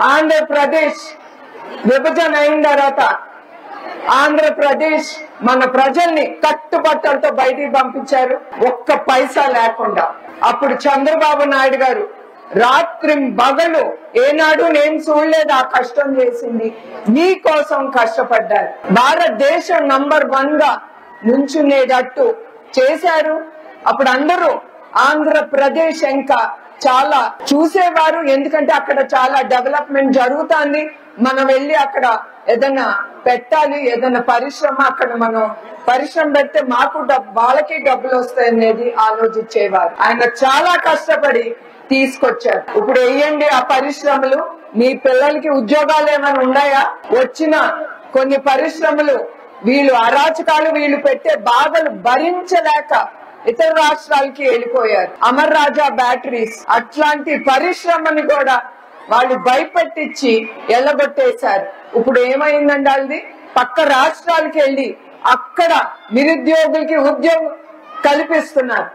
ఆంధ్రప్రదేశ్ విభజన అయిన తర్వాత ఆంధ్రప్రదేశ్ మన ప్రజల్ని కట్టుబట్టలతో బయటికి పంపించారు, ఒక్క పైసా లేకుండా. అప్పుడు చంద్రబాబు నాయుడు గారు రాత్రి పగలు ఏనాడు నేను చూడలేదు ఆ కష్టం చేసింది, మీకోసం కష్టపడ్డారు. భారతదేశం నంబర్ 1 గా నుంచునేటట్టు చేశారు. అప్పుడు అందరూ ఆంధ్రప్రదేశ్ ఇంకా చాలా చూసేవారు, ఎందుకంటే అక్కడ చాలా డెవలప్మెంట్ జరుగుతుంది. మనం వెళ్ళి అక్కడ ఏదైనా పెట్టాలి, ఏదైనా పరిశ్రమ, అక్కడ మనం పరిశ్రమ పెడితే మాకు వాళ్ళకి డబ్బులు వస్తాయనేది ఆలోచించేవారు. ఆయన చాలా కష్టపడి తీసుకొచ్చారు. ఇప్పుడు వేయండి ఆ పరిశ్రమలు, మీ పిల్లలకి ఉద్యోగాలు ఏమైనా ఉన్నాయా? వచ్చిన కొన్ని పరిశ్రమలు వీళ్ళు అరాచకాలు, వీళ్ళు పెట్టే బాధలు భరించలేక ఇతర రాష్ట్రాలకి వెళ్ళిపోయారు. అమర్ రాజా బ్యాటరీస్ అట్లాంటి పరిశ్రమని కూడా వాళ్ళు భయపెట్టించి ఎల్లగొట్టేశారు. ఇప్పుడు ఏమైందండి, అది పక్క రాష్ట్రాలకి వెళ్ళి అక్కడ నిరుద్యోగులకి ఉద్యోగం కల్పిస్తున్నారు.